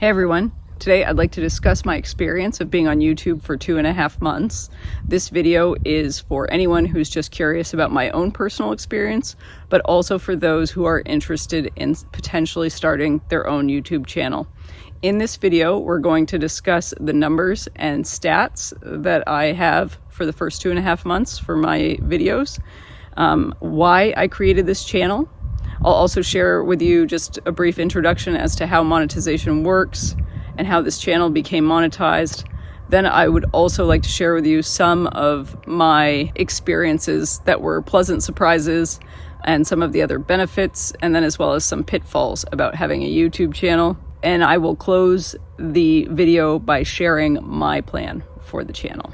Hey everyone, today I'd like to discuss my experience of being on YouTube for 2.5 months. This video is for anyone who's just curious about my own personal experience, but also for those who are interested in potentially starting their own YouTube channel. In this video, we're going to discuss the numbers and stats that I have for the first 2.5 months for my videos, why I created this channel. I'll also share with you just a brief introduction as to how monetization works and how this channel became monetized. Then I would also like to share with you some of my experiences that were pleasant surprises and some of the other benefits, and then as well as some pitfalls about having a YouTube channel. And I will close the video by sharing my plan for the channel.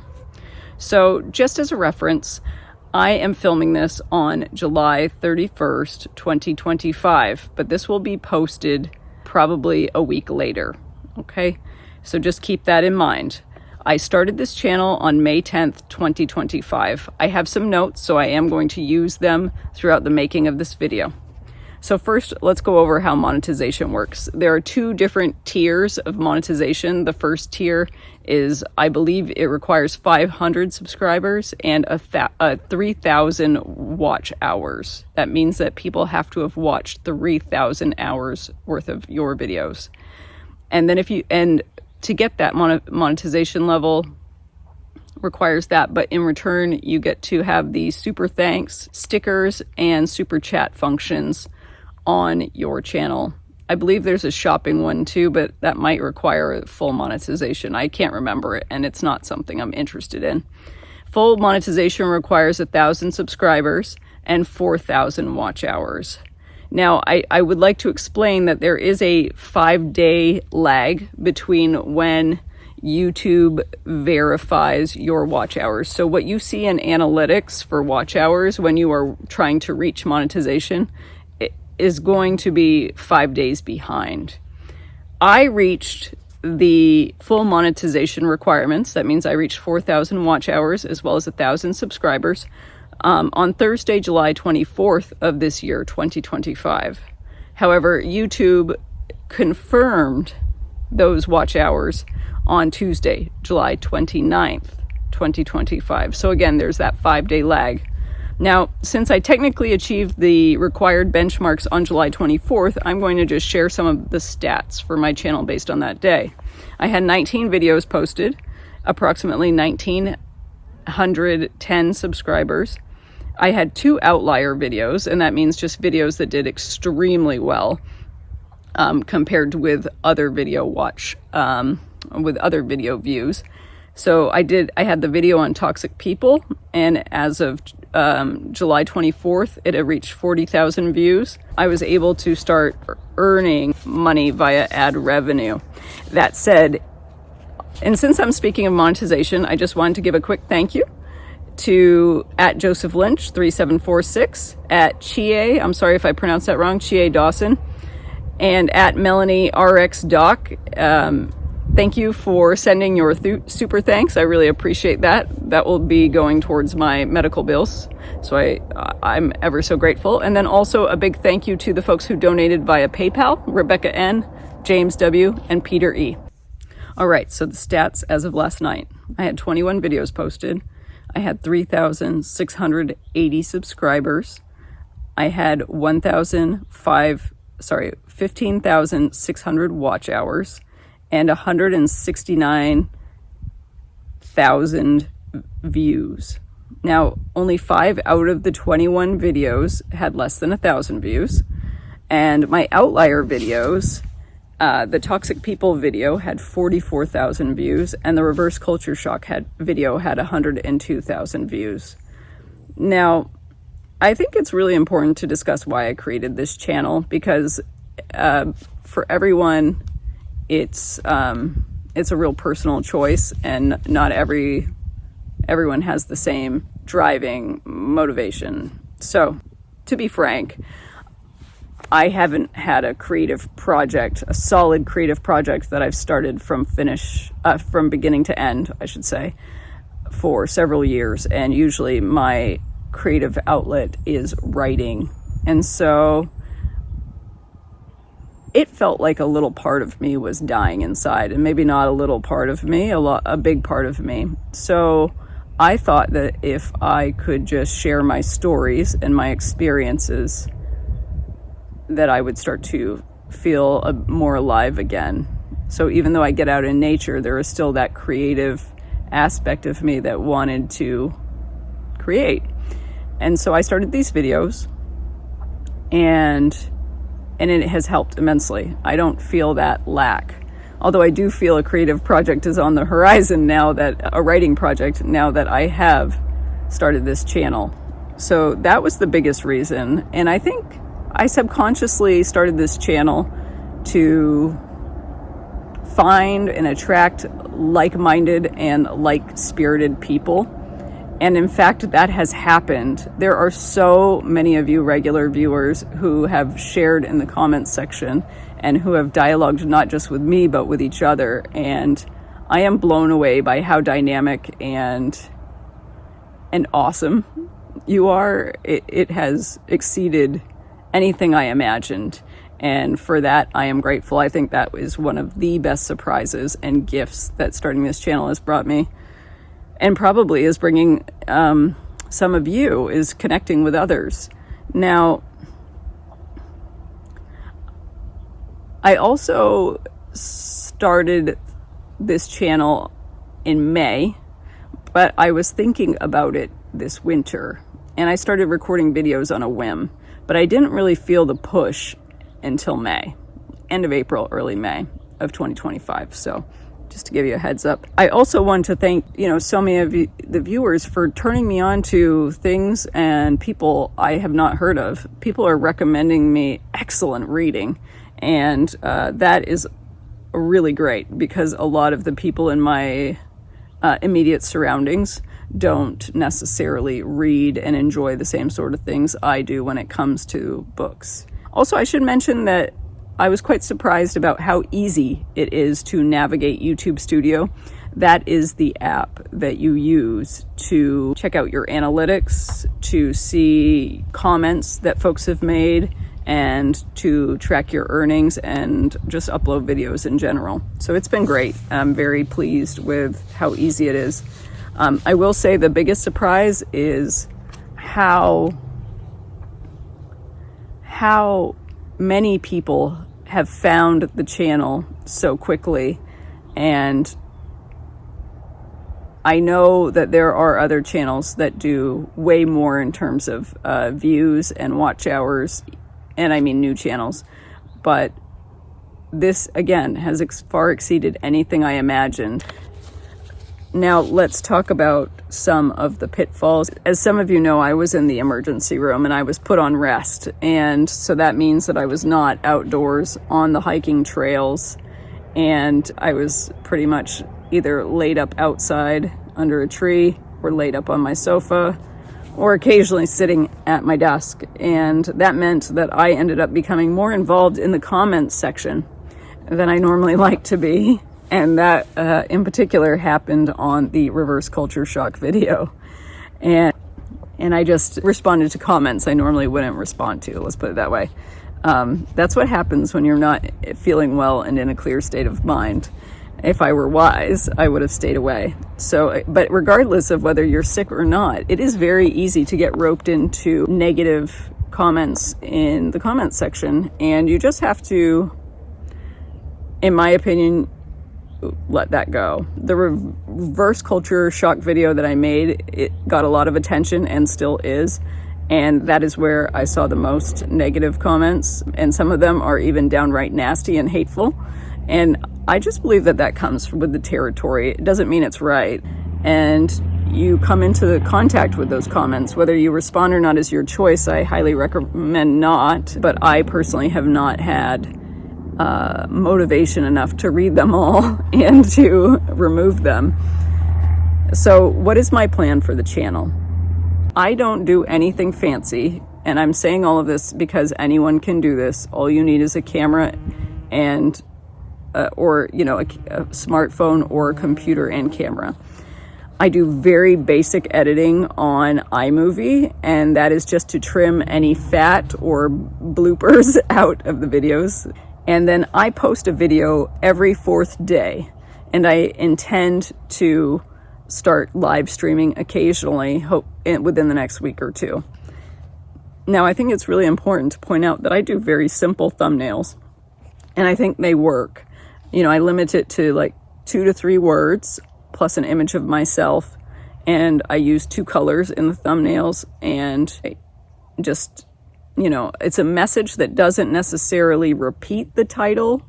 So just as a reference, I am filming this on July 31st, 2025, but this will be posted probably a week later, okay? So just keep that in mind. I started this channel on May 10th, 2025. I have some notes, so I am going to use them throughout the making of this video. So first, let's go over how monetization works. There are two different tiers of monetization. The first tier is, I believe it requires 500 subscribers and 3,000 watch hours. That means that people have to have watched 3,000 hours worth of your videos. And then to get that monetization level requires that, but in return, you get to have the super thanks, stickers, and super chat functions on your channel. I believe there's a shopping one too, but that might require full monetization. I can't remember it, and it's not something I'm interested in. Full monetization requires 1,000 subscribers and 4,000 watch hours. Now, I would like to explain that there is a 5-day lag between when YouTube verifies your watch hours. So what you see in analytics for watch hours when you are trying to reach monetization is going to be 5 days behind. I reached the full monetization requirements. That means I reached 4,000 watch hours as well as 1,000 subscribers on Thursday, July 24th of this year, 2025. However, YouTube confirmed those watch hours on Tuesday, July 29th, 2025. So again, there's that 5-day lag. Now, since I technically achieved the required benchmarks on July 24th, I'm going to just share some of the stats for my channel based on that day. I had 19 videos posted, approximately 1,910 subscribers. I had 2 outlier videos, and that means just videos that did extremely well compared with other video views. So I had the video on toxic people, and as of July 24th, it had reached 40,000 views. I was able to start earning money via ad revenue. That said, and since I'm speaking of monetization, I just wanted to give a quick thank you to @JosephLynch3746, @Chie, I'm sorry if I pronounced that wrong, Chie Dawson, and @MelanieRxDoc. Thank you for sending your super thanks. I really appreciate that. That will be going towards my medical bills. So I'm ever so grateful. And then also a big thank you to the folks who donated via PayPal, Rebecca N., James W., and Peter E. All right, so the stats as of last night. I had 21 videos posted. I had 3,680 subscribers. I had 15,600 watch hours and 169,000 views. Now, only 5 out of the 21 videos had less than 1,000 views. And my outlier videos, the Toxic People video had 44,000 views, and the Reverse Culture Shock video had 102,000 views. Now, I think it's really important to discuss why I created this channel, because for everyone, it's a real personal choice, and not everyone has the same driving motivation. So, to be frank, I haven't had a solid creative project that I've started from beginning to end, I should say, for several years. And usually my creative outlet is writing. And so it felt like a little part of me was dying inside, and maybe not a little part of me, a big part of me. So I thought that if I could just share my stories and my experiences, that I would start to feel more alive again. So even though I get out in nature, there is still that creative aspect of me that wanted to create. And so I started these videos, and it has helped immensely. I don't feel that lack. Although I do feel a creative project is on the horizon now, that a writing project, now that I have started this channel. So that was the biggest reason. And I think I subconsciously started this channel to find and attract like-minded and like-spirited people. And in fact, that has happened. There are so many of you regular viewers who have shared in the comments section and who have dialogued not just with me, but with each other. And I am blown away by how dynamic and awesome you are. It has exceeded anything I imagined. And for that, I am grateful. I think that is one of the best surprises and gifts that starting this channel has brought me. And probably is bringing some of you, is connecting with others. Now, I also started this channel in May, but I was thinking about it this winter, and I started recording videos on a whim, but I didn't really feel the push until May, end of April, early May of 2025. So just to give you a heads up. I also want to thank, so many of you, the viewers, for turning me on to things and people I have not heard of. People are recommending me excellent reading, and that is really great, because a lot of the people in my immediate surroundings don't necessarily read and enjoy the same sort of things I do when it comes to books. Also, I should mention that I was quite surprised about how easy it is to navigate YouTube Studio. That is the app that you use to check out your analytics, to see comments that folks have made, and to track your earnings and just upload videos in general. So it's been great. I'm very pleased with how easy it is. I will say the biggest surprise is how many people have found the channel so quickly. And I know that there are other channels that do way more in terms of views and watch hours, and I mean new channels, but this again has far exceeded anything I imagined. Now let's talk about some of the pitfalls. As some of you know, I was in the emergency room and I was put on rest. And so that means that I was not outdoors on the hiking trails. And I was pretty much either laid up outside under a tree or laid up on my sofa or occasionally sitting at my desk. And that meant that I ended up becoming more involved in the comments section than I normally like to be. And that in particular happened on the reverse culture shock video. And I just responded to comments I normally wouldn't respond to, let's put it that way. That's what happens when you're not feeling well and in a clear state of mind. If I were wise, I would have stayed away. So, but regardless of whether you're sick or not, it is very easy to get roped into negative comments in the comments section. And you just have to, in my opinion, let that go. The reverse culture shock video that I made, it got a lot of attention and still is. And that is where I saw the most negative comments. And some of them are even downright nasty and hateful. And I just believe that that comes with the territory. It doesn't mean it's right. And you come into contact with those comments. Whether you respond or not is your choice. I highly recommend not. But I personally have not had motivation enough to read them all and to remove them. So what is my plan for the channel? I don't do anything fancy, and I'm saying all of this because anyone can do this. All you need is a camera and or a smartphone or a computer and camera. I do very basic editing on iMovie, and that is just to trim any fat or bloopers out of the videos. And then I post a video every 4th day, and I intend to start live streaming occasionally, within the next week or 2. Now, I think it's really important to point out that I do very simple thumbnails, and I think they work. You know, I limit it to like 2 to 3 words plus an image of myself, and I use 2 colors in the thumbnails, and just, you know, it's a message that doesn't necessarily repeat the title,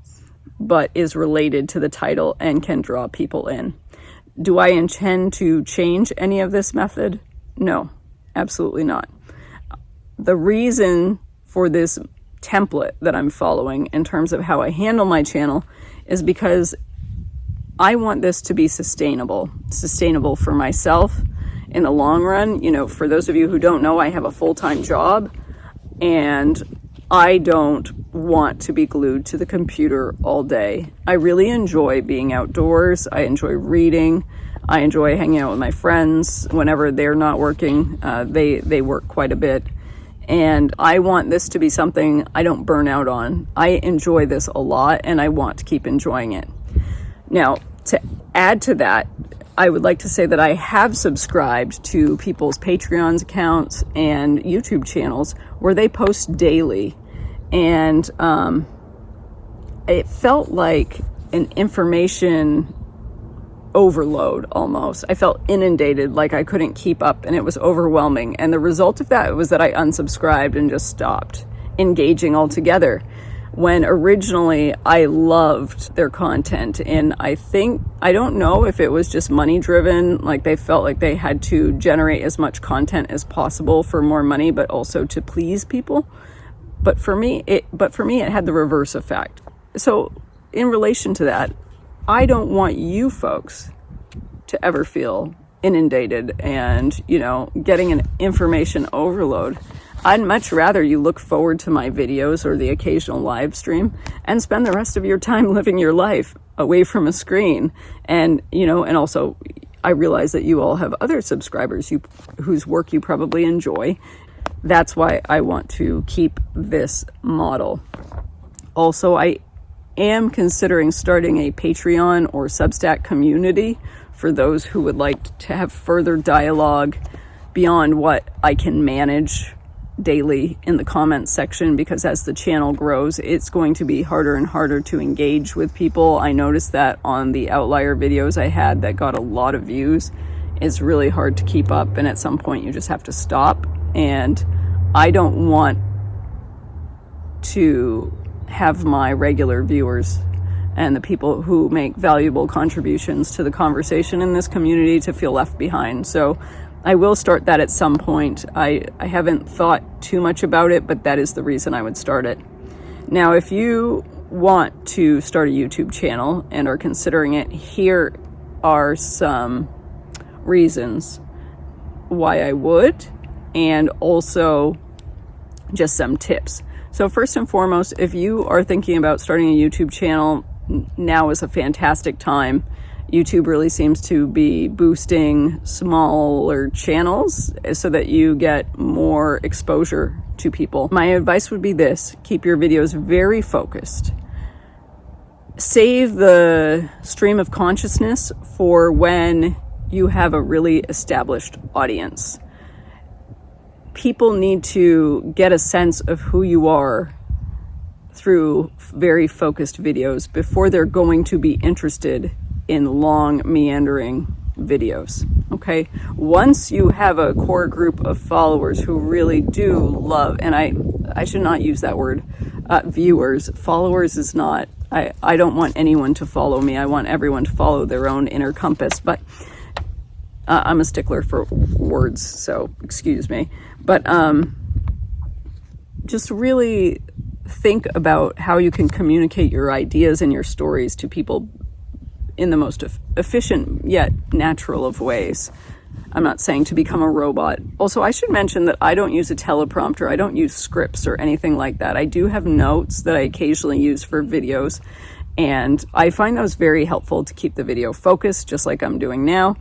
but is related to the title and can draw people in. Do I intend to change any of this method? No, absolutely not. The reason for this template that I'm following in terms of how I handle my channel is because I want this to be sustainable for myself in the long run. You know, for those of you who don't know, I have a full-time job, and I don't want to be glued to the computer all day. I really enjoy being outdoors. I enjoy reading. I enjoy hanging out with my friends whenever they're not working. They work quite a bit. And I want this to be something I don't burn out on. I enjoy this a lot, and I want to keep enjoying it. Now, to add to that, I would like to say that I have subscribed to people's Patreon accounts and YouTube channels where they post daily. And it felt like an information overload almost. I felt inundated, like I couldn't keep up, and it was overwhelming. And the result of that was that I unsubscribed and just stopped engaging altogether, when originally I loved their content. And I don't know if it was just money driven, like they felt like they had to generate as much content as possible for more money, but also to please people. But for me, it had the reverse effect. So in relation to that, I don't want you folks to ever feel inundated and, you know, getting an information overload. I'd much rather you look forward to my videos or the occasional live stream and spend the rest of your time living your life away from a screen. And, you know, and also I realize that you all have other subscribers whose work you probably enjoy. That's why I want to keep this model. Also, I am considering starting a Patreon or Substack community for those who would like to have further dialogue beyond what I can manage daily in the comments section, because as the channel grows, it's going to be harder and harder to engage with people. I noticed that on the outlier videos I had that got a lot of views. It's really hard to keep up, and at some point you just have to stop. And I don't want to have my regular viewers and the people who make valuable contributions to the conversation in this community to feel left behind. So I will start that at some point. I haven't thought too much about it, but that is the reason I would start it. Now, if you want to start a YouTube channel and are considering it, here are some reasons why I would, and also just some tips. So first and foremost, if you are thinking about starting a YouTube channel, now is a fantastic time. YouTube really seems to be boosting smaller channels so that you get more exposure to people. My advice would be this: keep your videos very focused. Save the stream of consciousness for when you have a really established audience. People need to get a sense of who you are through very focused videos before they're going to be interested in long, meandering videos, okay? Once you have a core group of followers who really do love, and I should not use that word, viewers. Followers is not, I don't want anyone to follow me. I want everyone to follow their own inner compass, but I'm a stickler for words, so excuse me. But just really think about how you can communicate your ideas and your stories to people in the most efficient yet natural of ways. I'm not saying to become a robot. Also, I should mention that I don't use a teleprompter. I don't use scripts or anything like that. I do have notes that I occasionally use for videos, and I find those very helpful to keep the video focused, just like I'm doing now.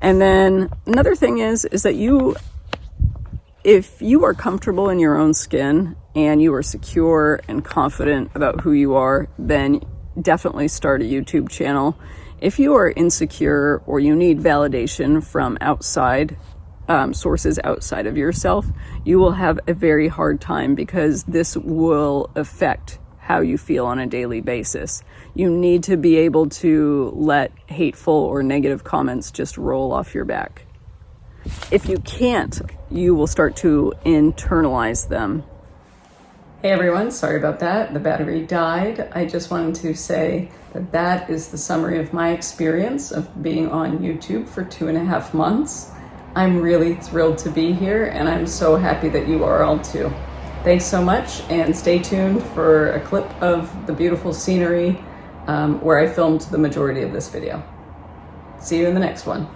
And then another thing is that you If you are comfortable in your own skin and you are secure and confident about who you are, then definitely start a YouTube channel. If you are insecure or you need validation from outside sources outside of yourself, you will have a very hard time, because this will affect how you feel on a daily basis. You need to be able to let hateful or negative comments just roll off your back. If you can't, you will start to internalize them. Hey everyone, sorry about that. The battery died. I just wanted to say that that is the summary of my experience of being on YouTube for 2.5 months. I'm really thrilled to be here, and I'm so happy that you are all too. Thanks so much, and stay tuned for a clip of the beautiful scenery where I filmed the majority of this video. See you in the next one.